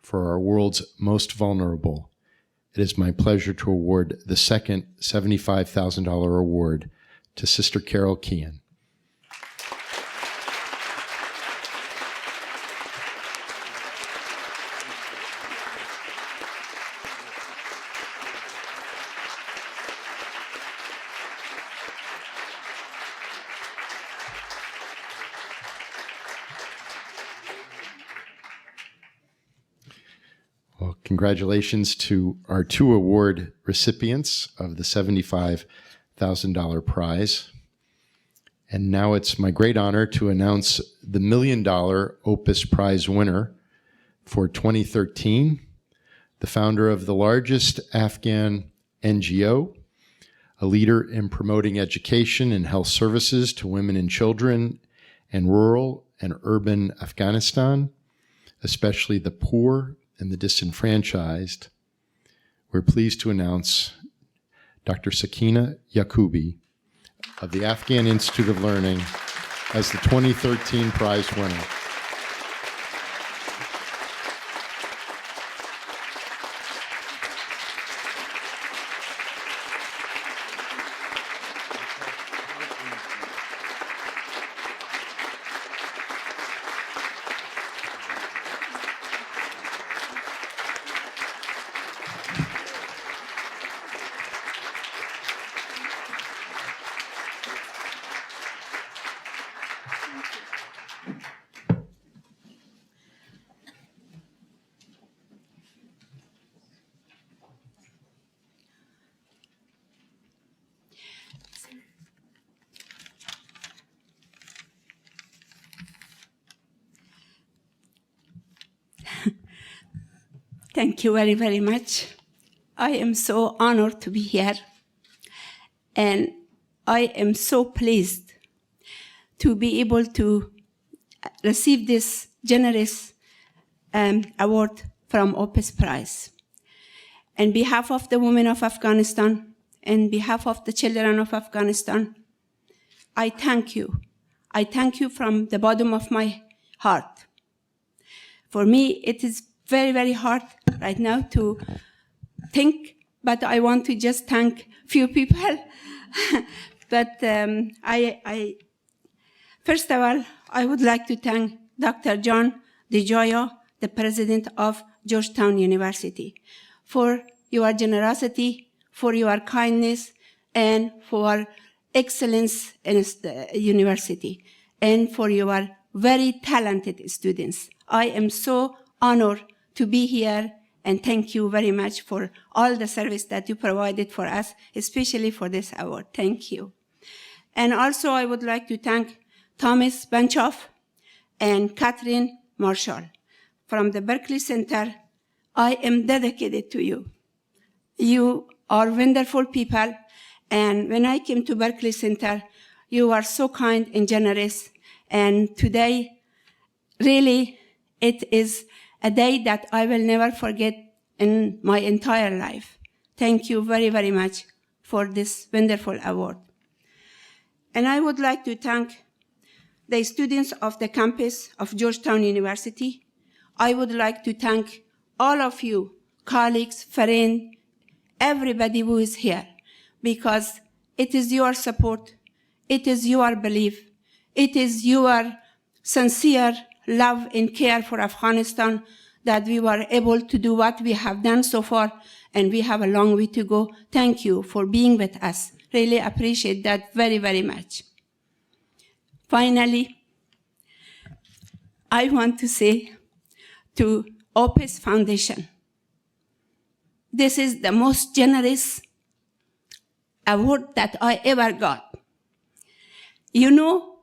for our world's most vulnerable. It is my pleasure to award the second $75,000 award to Sister Carol Kean. Well, congratulations to our two award recipients of the $75,000 prize. And now it's my great honor to announce the $1 million Opus Prize winner for 2013, the founder of the largest Afghan NGO, a leader in promoting education and health services to women and children in rural and urban Afghanistan, especially the poor and the disenfranchised. We're pleased to announce Dr. Sakina Yacoubi of the Afghan Institute of Learning as the 2013 prize winner. Thank you very, very much. I am so honored to be here. And I am so pleased to be able to receive this generous award from Opus Prize. On behalf of the women of Afghanistan, on behalf of the children of Afghanistan, I thank you. I thank you from the bottom of my heart. For me, it is very, very hard right now to think, but I want to just thank few people. But first of all, I would like to thank Dr. John DeGioia, the president of Georgetown University, for your generosity, for your kindness, and for excellence in the university, and for your very talented students. I am so honored to be here, and thank you very much for all the service that you provided for us, especially for this award. Thank you. And also I would like to thank Thomas Banchoff and Catherine Marshall from the Berkeley Center. I am dedicated to you. You are wonderful people, and when I came to Berkeley Center, you are so kind and generous, and today, really, it is a day that I will never forget in my entire life. Thank you very, very much for this wonderful award. And I would like to thank the students of the campus of Georgetown University. I would like to thank all of you, colleagues, friends, everybody who is here, because it is your support, it is your belief, it is your sincere love and care for Afghanistan that we were able to do what we have done so far, and we have a long way to go. Thank you for being with us. Really appreciate that very, very much. Finally, I want to say to Opus Foundation, this is the most generous award that I ever got. You know,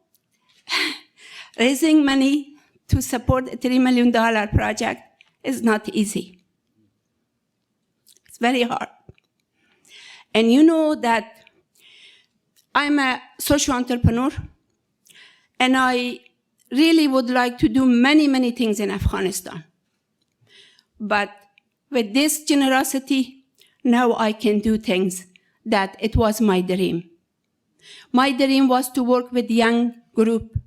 raising money to support a $3 million project is not easy. It's very hard. And you know that I'm a social entrepreneur, and I really would like to do many, many things in Afghanistan. But with this generosity, now I can do things that it was my dream. My dream was to work with young group,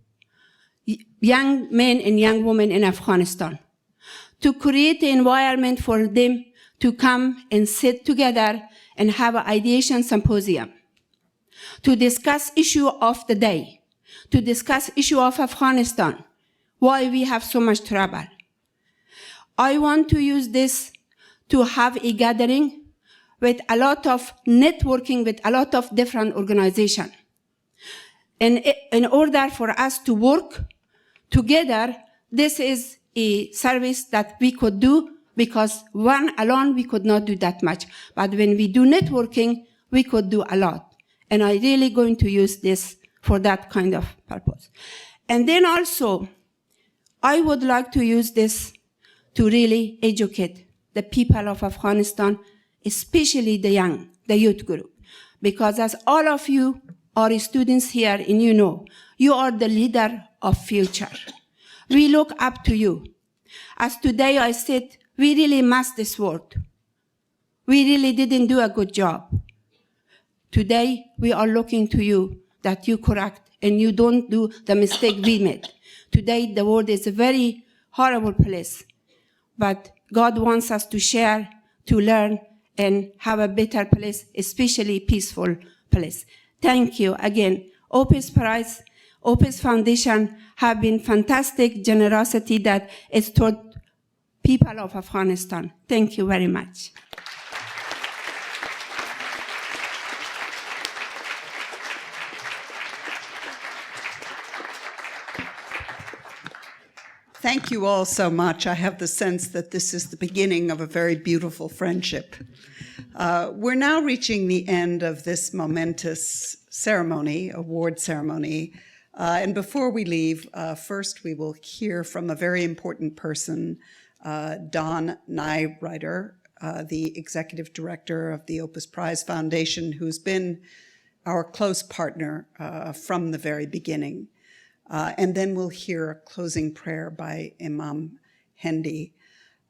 young men and young women in Afghanistan, to create an environment for them to come and sit together and have an ideation symposium, to discuss issue of the day, to discuss issue of Afghanistan, why we have so much trouble. I want to use this to have a gathering with a lot of networking with a lot of different organizations. And in order for us to work together, this is a service that we could do, because one alone we could not do that much. But when we do networking, we could do a lot. And I'm really going to use this for that kind of purpose. And then also, I would like to use this to really educate the people of Afghanistan, especially the young, the youth group. because as all of you are students here and you are the leader of future. We look up to you. As today I said, we really missed this work. We really didn't do a good job. Today, we are looking to you that you correct and you don't do the mistake we made. Today, the world is a very horrible place, but God wants us to share, to learn, and have a better place, especially peaceful place. Thank you again. Opus Prize, Opus Foundation have been fantastic generosity that is toward people of Afghanistan. Thank you very much. Thank you all so much. I have the sense that this is the beginning of a very beautiful friendship. We're now reaching the end of this momentous ceremony, award ceremony. And before we leave, first we will hear from a very important person, Don Nyrider, the executive director of the Opus Prize Foundation, who's been our close partner from the very beginning. And then we'll hear a closing prayer by Imam Hendi.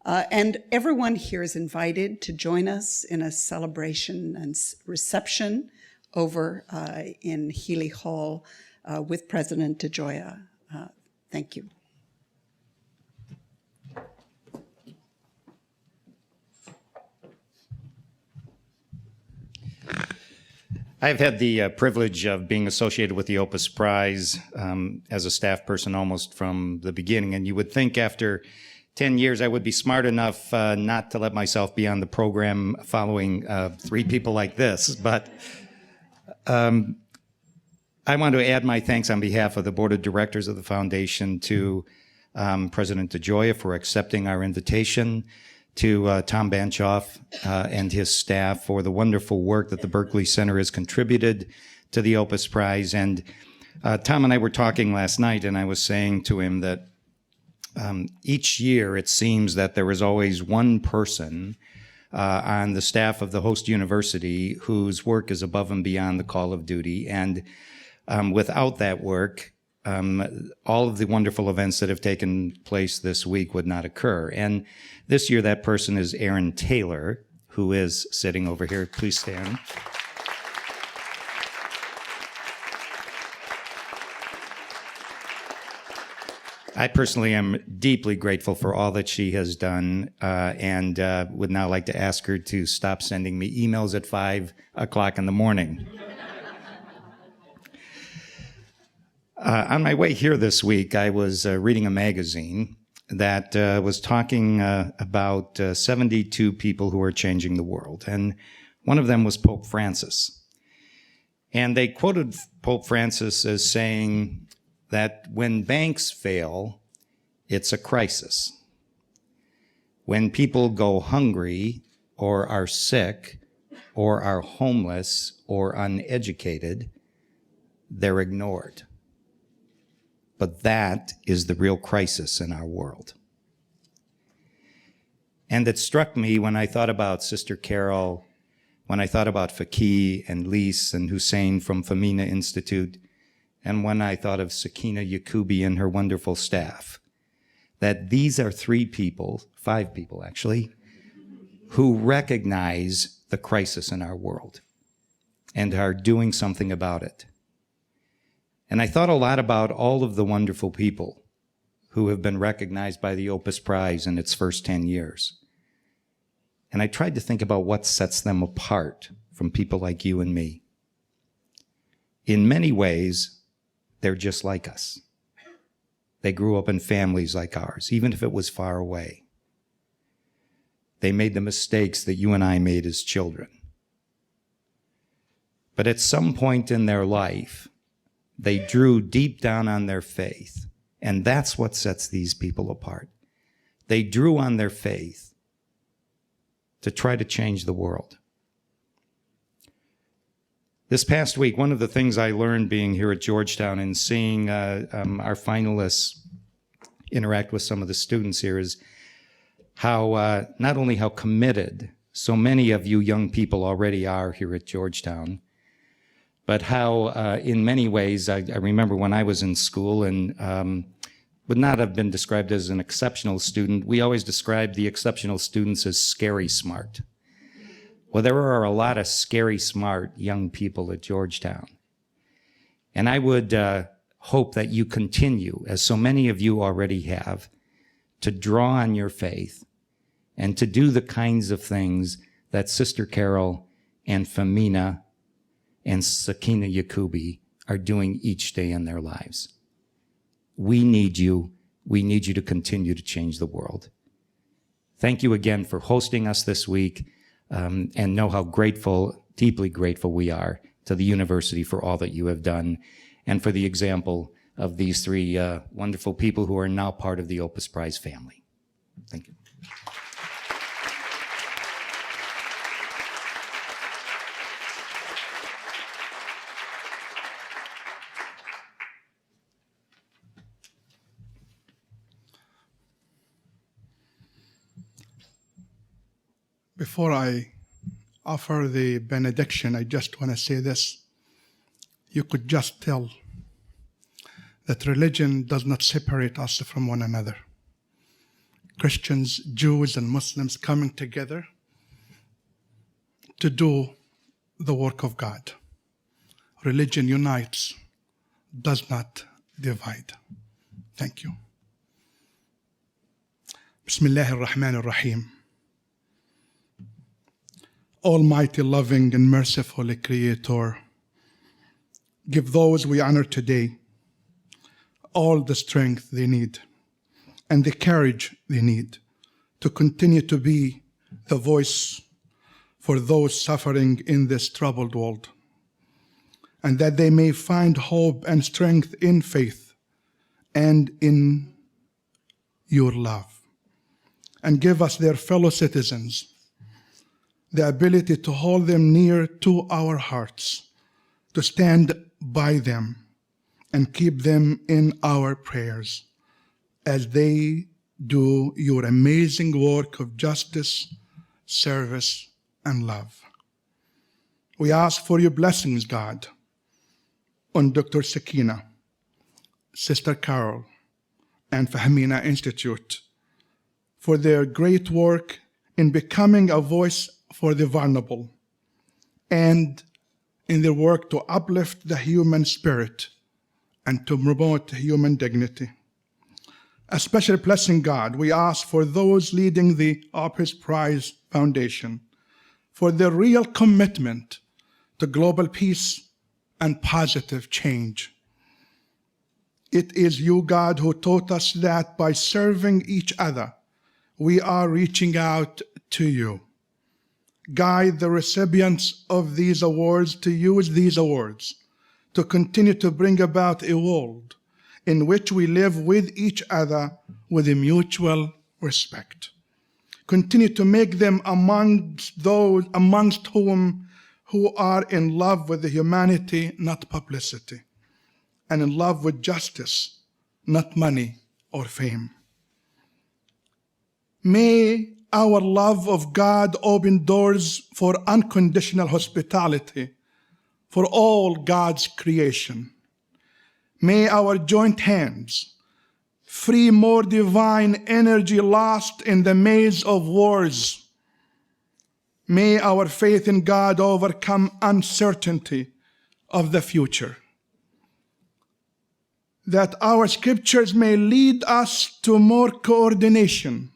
And everyone here is invited to join us in a celebration and reception over in Healy Hall with President DeGioia. Thank you. I've had the privilege of being associated with the Opus Prize as a staff person almost from the beginning, and you would think after 10 years I would be smart enough not to let myself be on the program following three people like this, but I want to add my thanks on behalf of the board of directors of the foundation to President DeGioia for accepting our invitation, to Tom Banchoff and his staff for the wonderful work that the Berkeley Center has contributed to the Opus Prize. And Tom and I were talking last night, and I was saying to him that each year it seems that there is always one person on the staff of the host university whose work is above and beyond the call of duty. And without that work, all of the wonderful events that have taken place this week would not occur. And this year, that person is Aaron Taylor, who is sitting over here. Please stand. I personally am deeply grateful for all that she has done and would now like to ask her to stop sending me emails at 5 o'clock in the morning. On my way here this week, I was reading a magazine that was talking about 72 people who are changing the world. And one of them was Pope Francis. And they quoted Pope Francis as saying that when banks fail, it's a crisis. When people go hungry or are sick or are homeless or uneducated, they're ignored. But that is the real crisis in our world. And it struck me when I thought about Sister Carol, when I thought about Faki and Lise and Hussein from Famina Institute, and when I thought of Sakina Yakubi and her wonderful staff, that these are 5 people actually, who recognize the crisis in our world and are doing something about it. And I thought a lot about all of the wonderful people who have been recognized by the Opus Prize in its first 10 years. And I tried to think about what sets them apart from people like you and me. In many ways, they're just like us. They grew up in families like ours, even if it was far away. They made the mistakes that you and I made as children. But at some point in their life, they drew deep down on their faith, and that's what sets these people apart. They drew on their faith to try to change the world. This past week, one of the things I learned being here at Georgetown and seeing our finalists interact with some of the students here is how, not only how committed so many of you young people already are here at Georgetown, but how in many ways, I remember when I was in school and would not have been described as an exceptional student. We always described the exceptional students as scary smart. Well, there are a lot of scary smart young people at Georgetown. And I would hope that you continue, as so many of you already have, to draw on your faith and to do the kinds of things that Sister Carol and Famina and Sakina Yakubi are doing each day in their lives. We need you. We need you to continue to change the world. Thank you again for hosting us this week, and know how grateful, deeply grateful we are to the university for all that you have done and for the example of these three wonderful people who are now part of the Opus Prize family. Thank you. Before I offer the benediction, I just want to say this. You could just tell that religion does not separate us from one another. Christians, Jews, and Muslims coming together to do the work of God. Religion unites, does not divide. Thank you. Bismillah ar-Rahman ar-Rahim. Almighty, loving, and merciful Creator, give those we honor today all the strength they need and the courage they need to continue to be the voice for those suffering in this troubled world, and that they may find hope and strength in faith and in your love. And give us, their fellow citizens, the ability to hold them near to our hearts, to stand by them and keep them in our prayers as they do your amazing work of justice, service, and love. We ask for your blessings, God, on Dr. Sakina, Sister Carol, and Fahmina Institute for their great work in becoming a voice for the vulnerable, and in their work to uplift the human spirit and to promote human dignity. A special blessing, God, we ask for those leading the Opus Prize Foundation for their real commitment to global peace and positive change. It is you, God, who taught us that by serving each other, we are reaching out to you. Guide the recipients of these awards to use these awards to continue to bring about a world in which we live with each other with a mutual respect. Continue to make them amongst those amongst whom who are in love with the humanity, not publicity, and in love with justice, not money or fame. May our love of God open doors for unconditional hospitality for all God's creation. May our joint hands free more divine energy lost in the maze of wars. May our faith in God overcome uncertainty of the future. That our scriptures may lead us to more coordination.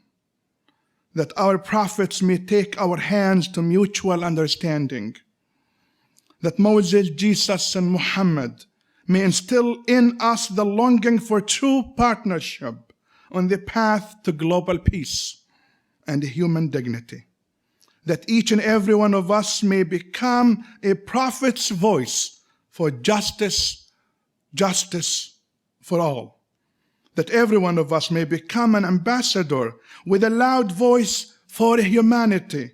That our prophets may take our hands to mutual understanding. That Moses, Jesus, and Muhammad may instill in us the longing for true partnership on the path to global peace and human dignity. That each and every one of us may become a prophet's voice for justice, justice for all. That every one of us may become an ambassador with a loud voice for humanity.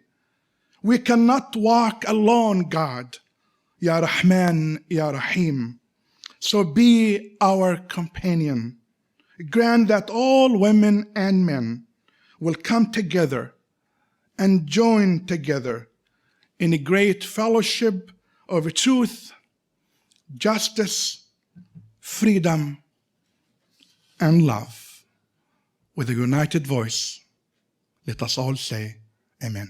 We cannot walk alone, God. Ya Rahman, Ya Rahim. So be our companion. Grant that all women and men will come together and join together in a great fellowship of truth justice, freedom, and love. With a united voice, let us all say, Amen.